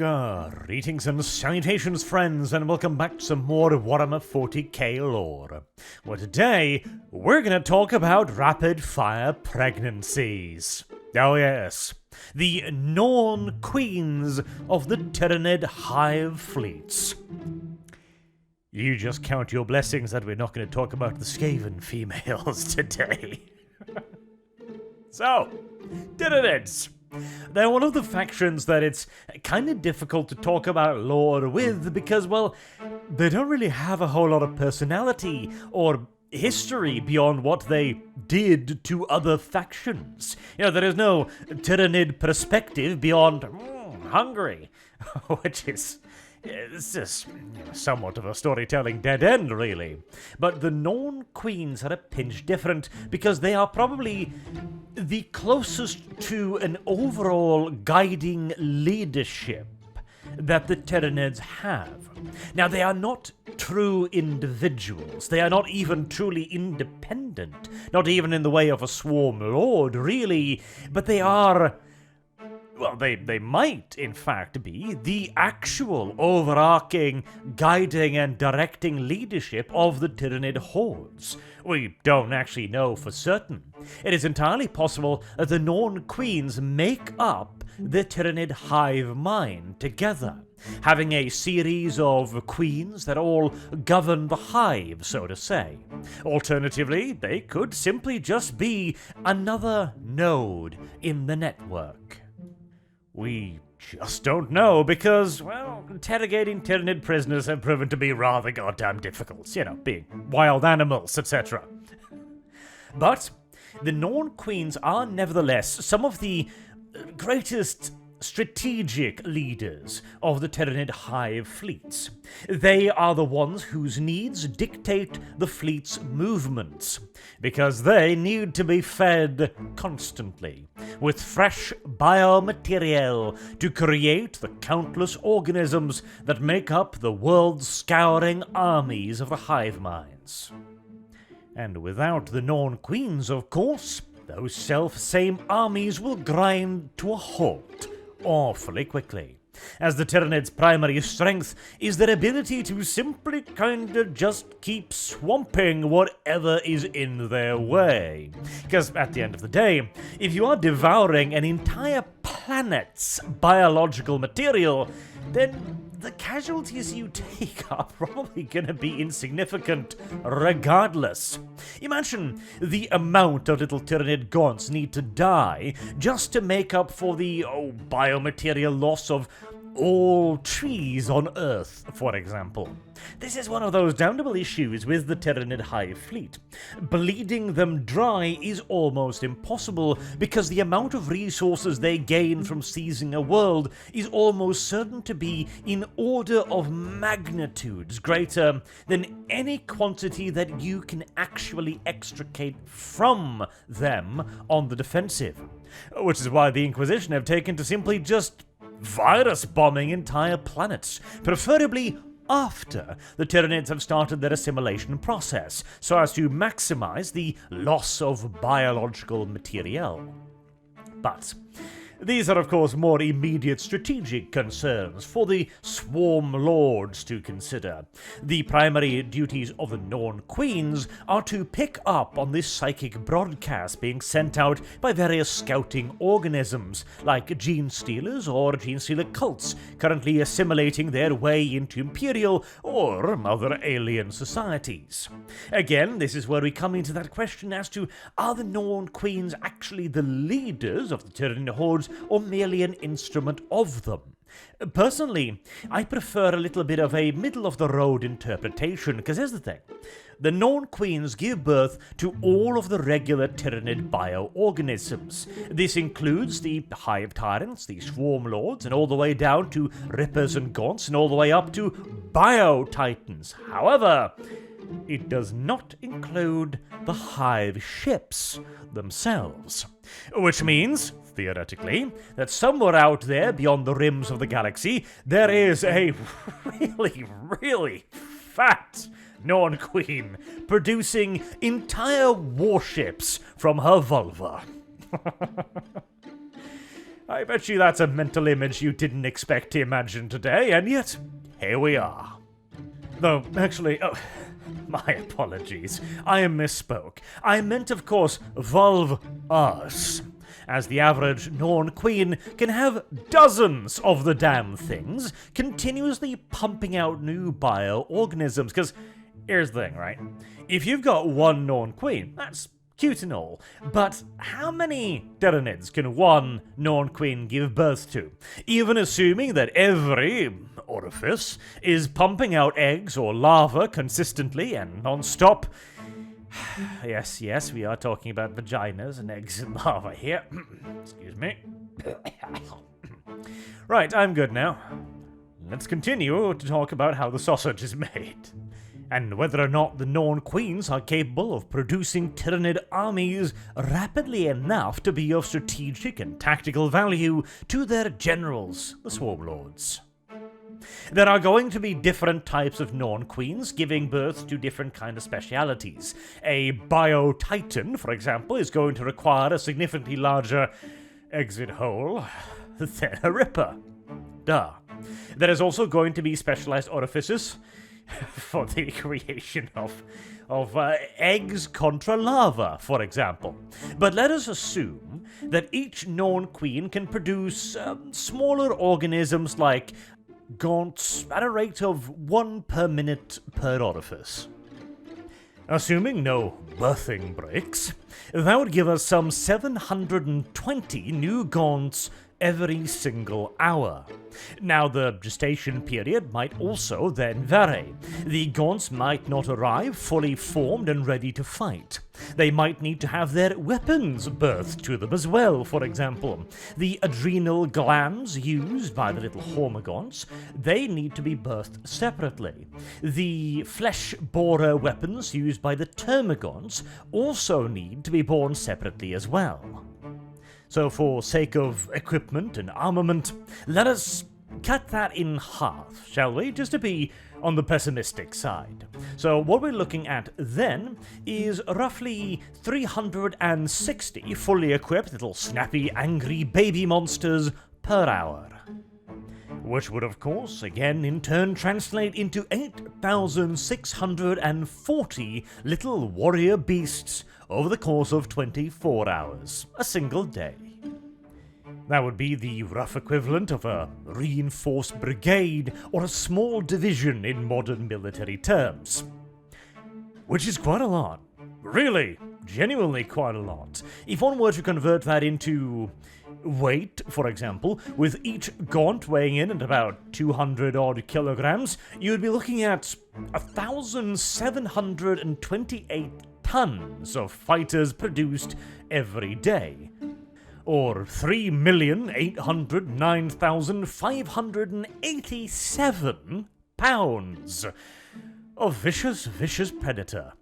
Greetings and salutations, friends, and welcome back to some more Warhammer 40k lore. Well, today, we're going to talk about rapid-fire pregnancies. Oh yes, the Norn-Queens of the Tyranid hive fleets. You just count your blessings that we're not going to talk about the Skaven females today. So, Tyranids. They're one of the factions that it's kind of difficult to talk about lore with because, well, they don't really have a whole lot of personality or history beyond what they did to other factions. You know, there is no Tyranid perspective beyond Hungary, which is... it's just somewhat of a storytelling dead end, really. But the Norn-Queens are a pinch different because they are probably the closest to an overall guiding leadership that the Tyranids have. Now, they are not true individuals. They are not even truly independent. Not even in the way of a swarm lord, really. But they are... well, they might, in fact, be the actual overarching, guiding and directing leadership of the Tyranid hordes. We don't actually know for certain. It is entirely possible that the Norn-Queens make up the Tyranid hive mind together, having a series of queens that all govern the hive, so to say. Alternatively, they could simply just be another node in the network. We just don't know because, well, interrogating Tyranid prisoners have proven to be rather goddamn difficult, you know, being wild animals, etc. But the Norn-Queens are nevertheless some of the greatest strategic leaders of the Tyranid hive fleets. They are the ones whose needs dictate the fleet's movements, because they need to be fed constantly with fresh biomaterial to create the countless organisms that make up the world's scouring armies of the hive minds. And without the Norn-Queens, of course, those self-same armies will grind to a halt awfully quickly, as the Tyranids' primary strength is their ability to simply kinda just keep swamping whatever is in their way. Because at the end of the day, if you are devouring an entire planet's biological material, then the casualties you take are probably gonna be insignificant regardless. Imagine the amount of little Tyranid gaunts need to die just to make up for the biomaterial loss of all trees on Earth, for example. This is one of those damnable issues with the Tyranid hive fleet. Bleeding them dry is almost impossible because the amount of resources they gain from seizing a world is almost certain to be in order of magnitudes greater than any quantity that you can actually extricate from them on the defensive. Which is why the Inquisition have taken to simply just virus bombing entire planets, preferably after the Tyranids have started their assimilation process, so as to maximize the loss of biological material. But these are, of course, more immediate strategic concerns for the Swarm Lords to consider. The primary duties of the Norn-Queens are to pick up on this psychic broadcast being sent out by various scouting organisms, like gene stealers or gene stealer cults, currently assimilating their way into Imperial or other alien societies. Again, this is where we come into that question as to, are the Norn-Queens actually the leaders of the Tyranid hordes, or merely an instrument of them? Personally, I prefer a little bit of a middle-of-the-road interpretation, because here's the thing. The Norn-Queens give birth to all of the regular Tyranid bioorganisms. This includes the Hive Tyrants, the Swarm Lords, and all the way down to Rippers and Gaunts, and all the way up to Bio-Titans. However, it does not include the hive ships themselves. Which means, theoretically, that somewhere out there beyond the rims of the galaxy, there is a really, really fat Norn-Queen producing entire warships from her vulva. I bet you that's a mental image you didn't expect to imagine today, and yet, here we are. Though, actually, oh, my apologies. I misspoke. I meant, of course, Volve us. As the average Norn-Queen can have dozens of the damn things, continuously pumping out new bioorganisms, because here's the thing, right? If you've got one Norn-Queen, that's cute and all, but how many Tyranids can one Norn-Queen give birth to? Even assuming that every orifice is pumping out eggs or larvae consistently and non-stop. Yes, we are talking about vaginas and eggs and larvae here. Excuse me. Right, I'm good now. Let's continue to talk about how the sausage is made, and whether or not the Norn-Queens are capable of producing Tyranid armies rapidly enough to be of strategic and tactical value to their generals, the Swarm Lords. There are going to be different types of Norn-Queens giving birth to different kind of specialities. A Bio-Titan, for example, is going to require a significantly larger exit hole than a Ripper. Duh. There is also going to be specialized orifices for the creation of eggs contra larva, for example. But let us assume that each Norn-Queen can produce smaller organisms like gaunts at a rate of 1 per minute per orifice. Assuming no birthing breaks, that would give us some 720 new gaunts every single hour. Now, the gestation period might also then vary. The gaunts might not arrive fully formed and ready to fight. They might need to have their weapons birthed to them as well, for example. The adrenal glands used by the little hormagaunts, they need to be birthed separately. The flesh borer weapons used by the termagaunts also need to be born separately as well. So for sake of equipment and armament, let us cut that in half, shall we? Just to be on the pessimistic side. So what we're looking at then is roughly 360 fully equipped little snappy, angry baby monsters per hour. Which would, of course, again in turn translate into 8,640 little warrior beasts over the course of 24 hours, a single day. That would be the rough equivalent of a reinforced brigade or a small division in modern military terms. Which is quite a lot. Really, genuinely quite a lot. If one were to convert that into weight, for example, with each gaunt weighing in at about 200 odd kilograms, you would be looking at 1,728 tons of fighters produced every day, or 3,809,587 pounds of vicious predator.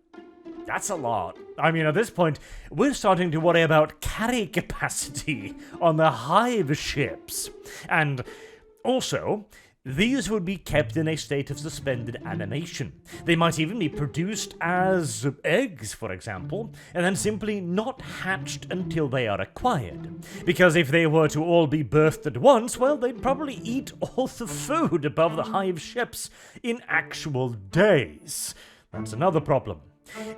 That's a lot. I mean, at this point, we're starting to worry about carry capacity on the hive ships. And also, these would be kept in a state of suspended animation. They might even be produced as eggs, for example, and then simply not hatched until they are acquired. Because if they were to all be birthed at once, well, they'd probably eat all the food above the hive ships in actual days. That's another problem.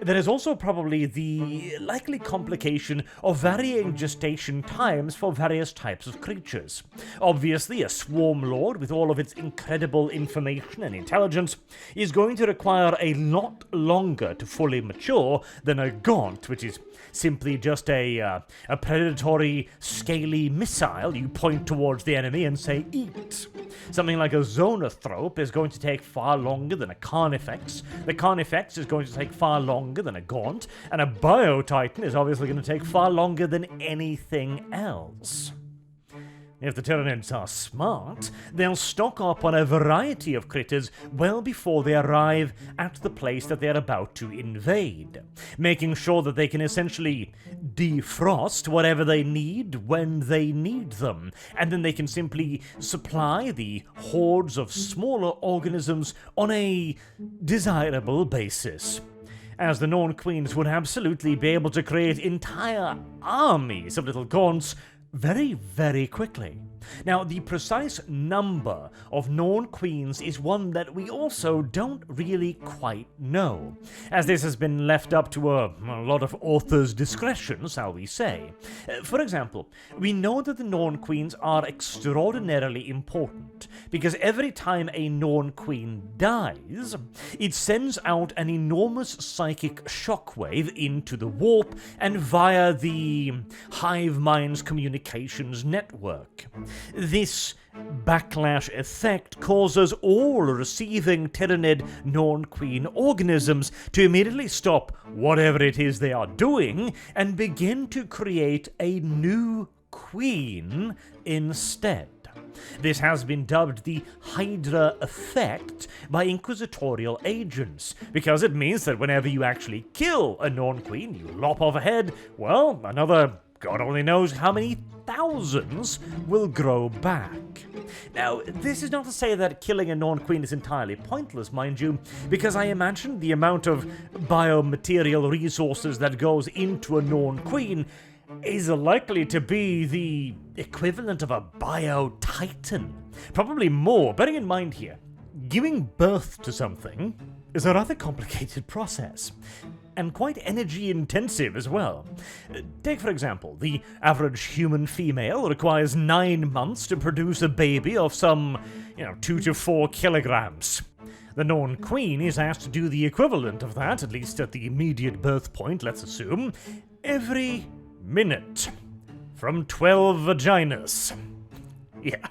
There is also probably the likely complication of varying gestation times for various types of creatures. Obviously, a swarm lord with all of its incredible information and intelligence is going to require a lot longer to fully mature than a gaunt, which is simply just a predatory, scaly missile you point towards the enemy and say, eat. Something like a zonothrope is going to take far longer than a carnifex. The carnifex is going to take far longer than a gaunt, and a bio-titan is obviously going to take far longer than anything else. If the Tyranids are smart, they'll stock up on a variety of critters well before they arrive at the place that they're about to invade, making sure that they can essentially defrost whatever they need when they need them, and then they can simply supply the hordes of smaller organisms on a desirable basis. As the Norn-Queens would absolutely be able to create entire armies of little gaunts very, very quickly. Now, the precise number of Norn-Queens is one that we also don't really quite know, as this has been left up to a lot of authors' discretion, shall we say. For example, we know that the Norn-Queens are extraordinarily important, because every time a Norn-Queen dies, it sends out an enormous psychic shockwave into the warp and via the hive mind's communications network. This backlash effect causes all receiving Tyranid Norn-Queen organisms to immediately stop whatever it is they are doing and begin to create a new queen instead. This has been dubbed the Hydra effect by inquisitorial agents, because it means that whenever you actually kill a Norn-Queen, you lop off a head, well, another God only knows how many thousands will grow back. Now, this is not to say that killing a Norn-Queen is entirely pointless, mind you, because I imagine the amount of biomaterial resources that goes into a Norn-Queen is likely to be the equivalent of a bio-titan. Probably more, bearing in mind here, giving birth to something is a rather complicated process, and quite energy intensive as well. Take, for example, the average human female requires 9 months to produce a baby of some, 2 to 4 kilograms. The Norn-Queen is asked to do the equivalent of that, at least at the immediate birth point, let's assume, every minute. From 12 vaginas. Yeah.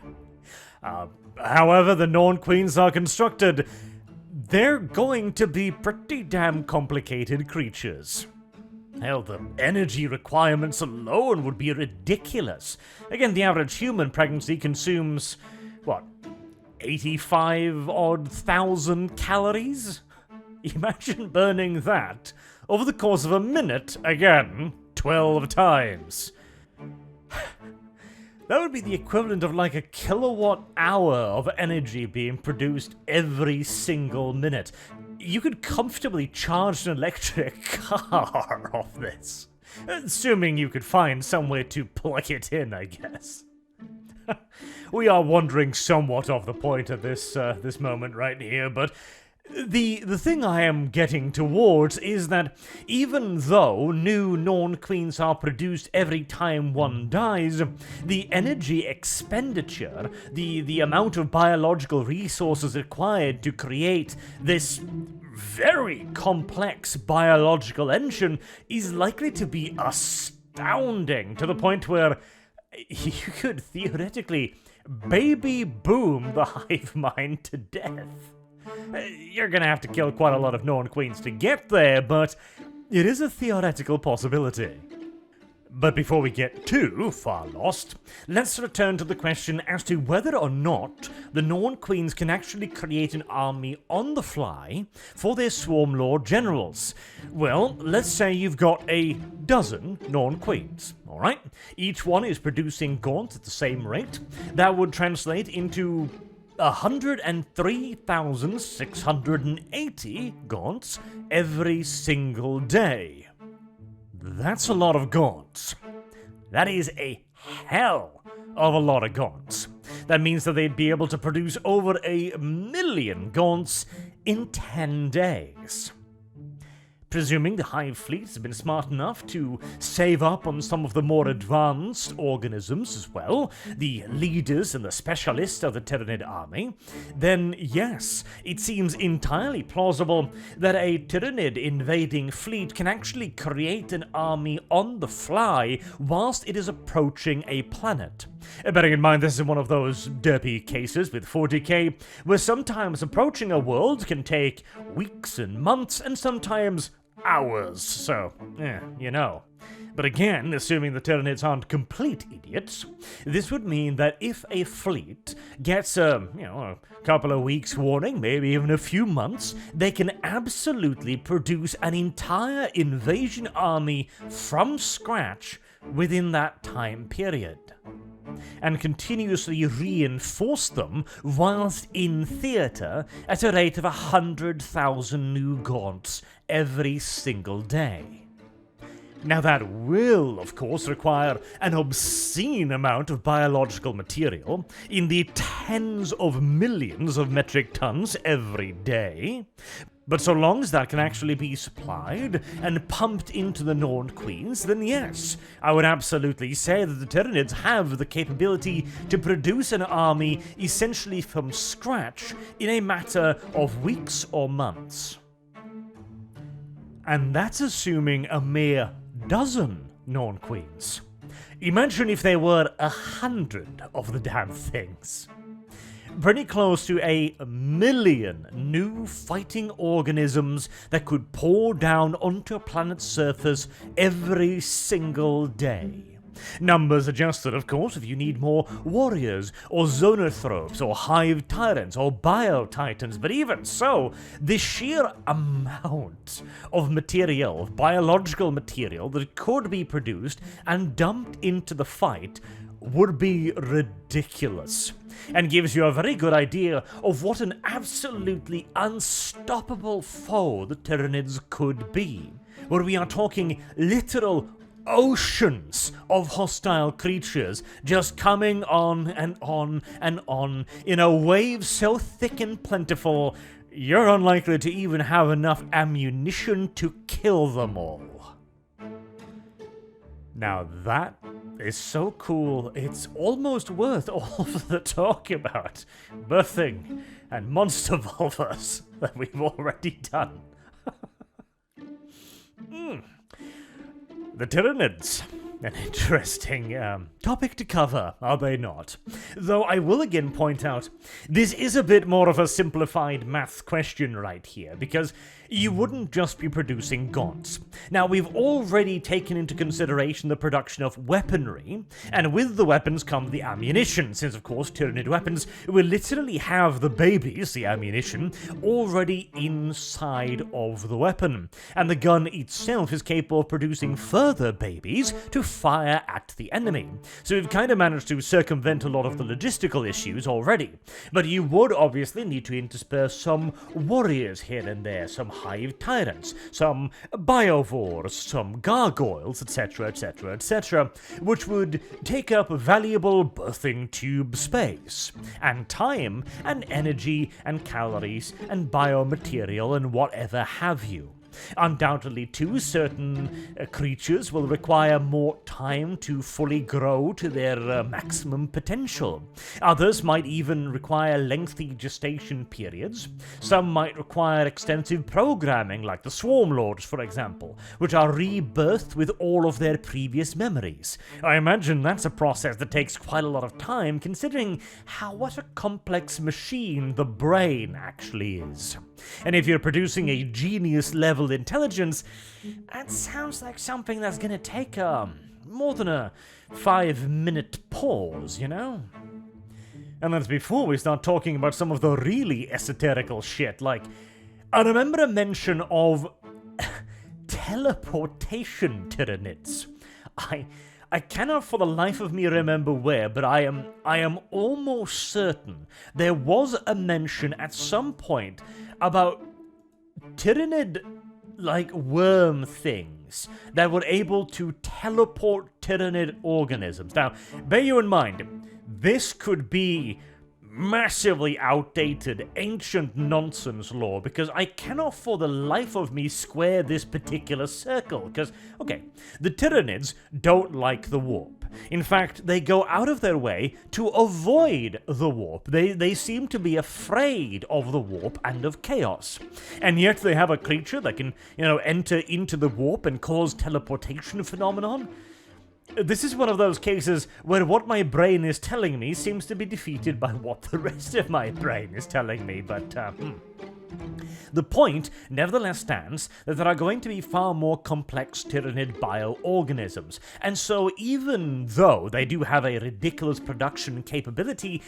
However the Norn-Queens are constructed, they're going to be pretty damn complicated creatures. Hell, the energy requirements alone would be ridiculous. Again, the average human pregnancy consumes, 85-odd thousand calories? Imagine burning that over the course of a minute, again, 12 times. That would be the equivalent of like a kilowatt hour of energy being produced every single minute. You could comfortably charge an electric car off this. Assuming you could find somewhere to plug it in, I guess. We are wandering somewhat off the point at this moment right here, but the thing I am getting towards is that even though new Norn-Queens are produced every time one dies, the energy expenditure, the amount of biological resources required to create this very complex biological engine is likely to be astounding, to the point where you could theoretically baby boom the hive mind to death. You're gonna have to kill quite a lot of Norn-Queens to get there, but it is a theoretical possibility. But before we get too far lost, let's return to the question as to whether or not the Norn-Queens can actually create an army on the fly for their Swarm Lord generals. Well, let's say you've got a dozen Norn-Queens, alright? Each one is producing gaunts at the same rate. That would translate into 103,680 gaunts every single day. That's a lot of gaunts. That is a hell of a lot of gaunts. That means that they'd be able to produce over 1 million gaunts in 10 days. Presuming the Hive fleet has been smart enough to save up on some of the more advanced organisms as well, the leaders and the specialists of the Tyranid army, then yes, it seems entirely plausible that a Tyranid invading fleet can actually create an army on the fly whilst it is approaching a planet. Bearing in mind this is one of those derpy cases with 40k, where sometimes approaching a world can take weeks and months, and sometimes hours, so, But again, assuming the Tyranids aren't complete idiots, this would mean that if a fleet gets a couple of weeks warning, maybe even a few months, they can absolutely produce an entire invasion army from scratch within that time period, and continuously reinforce them whilst in theatre at a rate of 100,000 new gaunts every single day. Now that will, of course, require an obscene amount of biological material in the tens of millions of metric tons every day. But so long as that can actually be supplied and pumped into the Norn-Queens, then yes, I would absolutely say that the Tyranids have the capability to produce an army essentially from scratch in a matter of weeks or months. And that's assuming a mere dozen Norn-Queens. Imagine if there were 100 of the damn things. Pretty close to 1,000,000 new fighting organisms that could pour down onto a planet's surface every single day. Numbers adjusted, of course, if you need more warriors, or zonothropes, or hive tyrants, or bio-titans, but even so, the sheer amount of material, of biological material that could be produced and dumped into the fight would be ridiculous, and gives you a very good idea of what an absolutely unstoppable foe the Tyranids could be, where we are talking literal oceans of hostile creatures just coming on and on and on in a wave so thick and plentiful, you're unlikely to even have enough ammunition to kill them all. Now that is so cool, it's almost worth all of the talk about berthing and monster vulvas that we've already done. The Tyranids. An interesting topic to cover, are they not? Though I will again point out, this is a bit more of a simplified math question right here, because you wouldn't just be producing gaunts. Now, we've already taken into consideration the production of weaponry, and with the weapons come the ammunition, since of course Tyranid weapons will literally have the babies, the ammunition, already inside of the weapon, and the gun itself is capable of producing further babies to fire at the enemy. So we've kind of managed to circumvent a lot of the logistical issues already, but you would obviously need to intersperse some warriors here and there, some hive tyrants, some biovores, some gargoyles, etc, etc, etc, which would take up valuable berthing tube space, and time, and energy, and calories, and biomaterial, and whatever have you. Undoubtedly, too, certain creatures will require more time to fully grow to their maximum potential. Others might even require lengthy gestation periods. Some might require extensive programming, like the Swarm Lords, for example, which are rebirthed with all of their previous memories. I imagine that's a process that takes quite a lot of time, considering what a complex machine the brain actually is. And if you're producing a genius-level intelligence, that sounds like something that's gonna take more than a 5-minute pause, you know? And that's before we start talking about some of the really esoterical shit, like, I remember a mention of teleportation Tyranids. I cannot for the life of me remember where, but I am almost certain there was a mention at some point about Tyranid, like, worm things that were able to teleport Tyranid organisms. Now, bear you in mind, this could be massively outdated, ancient nonsense lore, because I cannot for the life of me square this particular circle, because, okay, the Tyranids don't like the warp. In fact, they go out of their way to avoid the warp. They seem to be afraid of the warp and of chaos. And yet they have a creature that can, enter into the warp and cause teleportation phenomenon. This is one of those cases where what my brain is telling me seems to be defeated by what the rest of my brain is telling me, but, The point, nevertheless, stands that there are going to be far more complex Tyranid bioorganisms, and so even though they do have a ridiculous production capability,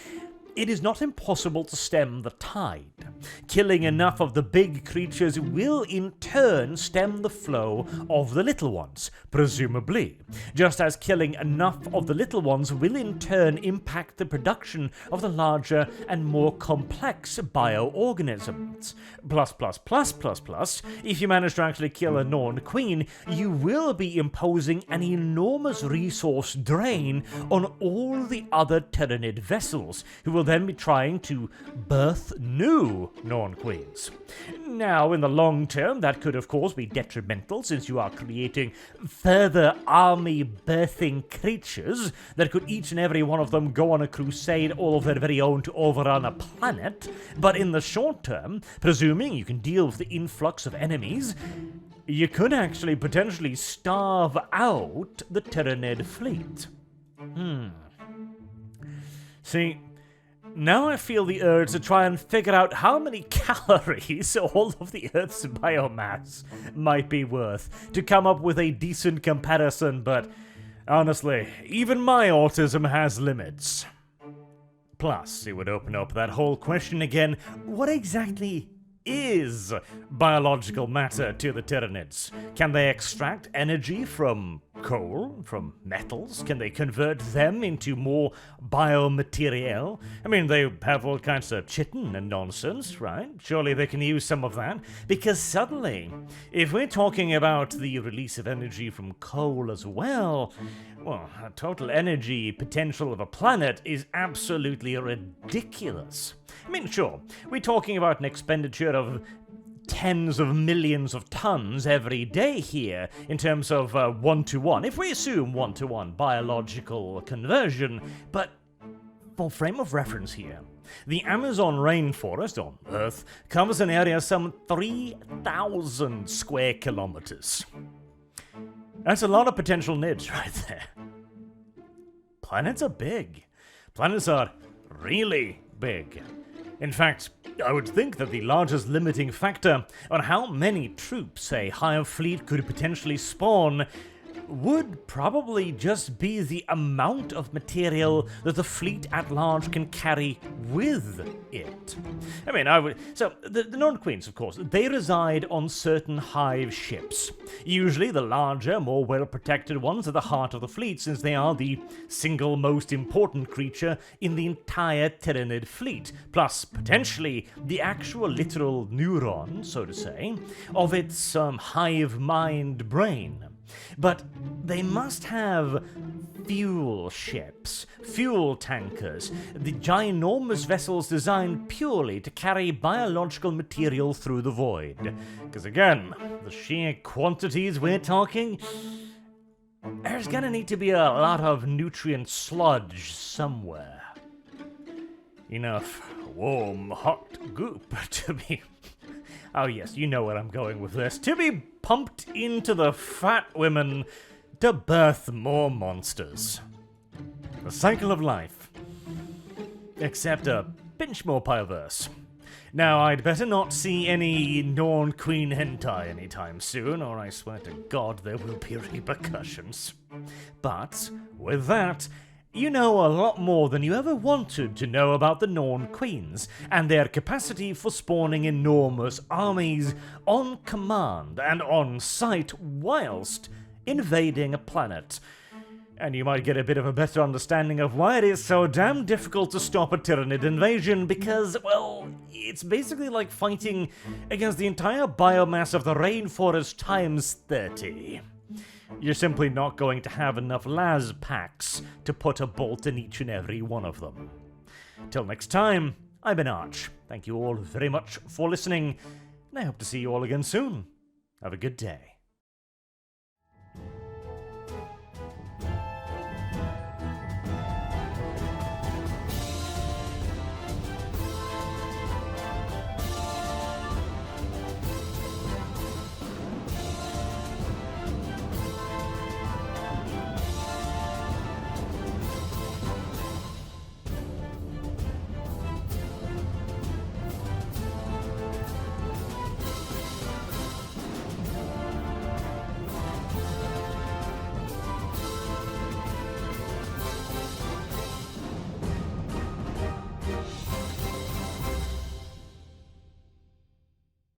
it is not impossible to stem the tide. Killing enough of the big creatures will in turn stem the flow of the little ones, presumably, just as killing enough of the little ones will in turn impact the production of the larger and more complex bioorganisms. Plus, if you manage to actually kill a Norn-Queen, you will be imposing an enormous resource drain on all the other Tyranid vessels, who will then be trying to birth new Norn-Queens. Now, in the long term, that could of course be detrimental, since you are creating further army birthing creatures that could each and every one of them go on a crusade all of their very own to overrun a planet. But in the short term, presuming you can deal with the influx of enemies, you could actually potentially starve out the Tyranid fleet. See, now I feel the urge to try and figure out how many calories all of the Earth's biomass might be worth to come up with a decent comparison, but honestly, even my autism has limits. Plus, it would open up that whole question again, what exactly is biological matter to the Tyranids? Can they extract energy from coal, from metals? Can they convert them into more biomaterial? I mean, they have all kinds of chitin and nonsense, right? Surely they can use some of that. Because suddenly, if we're talking about the release of energy from coal as well, a total energy potential of a planet is absolutely ridiculous. I mean, sure, we're talking about an expenditure of tens of millions of tons every day here in terms of one-to-one, if we assume one-to-one biological conversion, but for frame of reference here, the Amazon rainforest on Earth covers an area some 3,000 square kilometers. That's a lot of potential nids right there. Planets are big. Planets are really big. In fact, I would think that the largest limiting factor on how many troops a hive fleet could potentially spawn would probably just be the amount of material that the fleet at large can carry with it. I mean, So, the Norn-Queens, of course, they reside on certain hive ships. Usually the larger, more well-protected ones are the heart of the fleet, since they are the single most important creature in the entire Tyranid fleet, plus, potentially, the actual literal neuron, so to say, of its hive mind brain. But they must have fuel ships, fuel tankers, the ginormous vessels designed purely to carry biological material through the void. Because again, the sheer quantities we're talking, there's gonna need to be a lot of nutrient sludge somewhere. Enough warm, hot goop to be... Oh yes, you know where I'm going with this. To be pumped into the fat women to birth more monsters. The cycle of life. Except a pinch more perverse. Now, I'd better not see any Norn-Queen hentai anytime soon, or I swear to God there will be repercussions. But, with that, you know a lot more than you ever wanted to know about the Norn-Queens, and their capacity for spawning enormous armies on command and on sight whilst invading a planet. And you might get a bit of a better understanding of why it is so damn difficult to stop a Tyranid invasion, because, well, it's basically like fighting against the entire biomass of the rainforest times 30. You're simply not going to have enough las packs to put a bolt in each and every one of them. Till next time, I've been Arch. Thank you all very much for listening, and I hope to see you all again soon. Have a good day.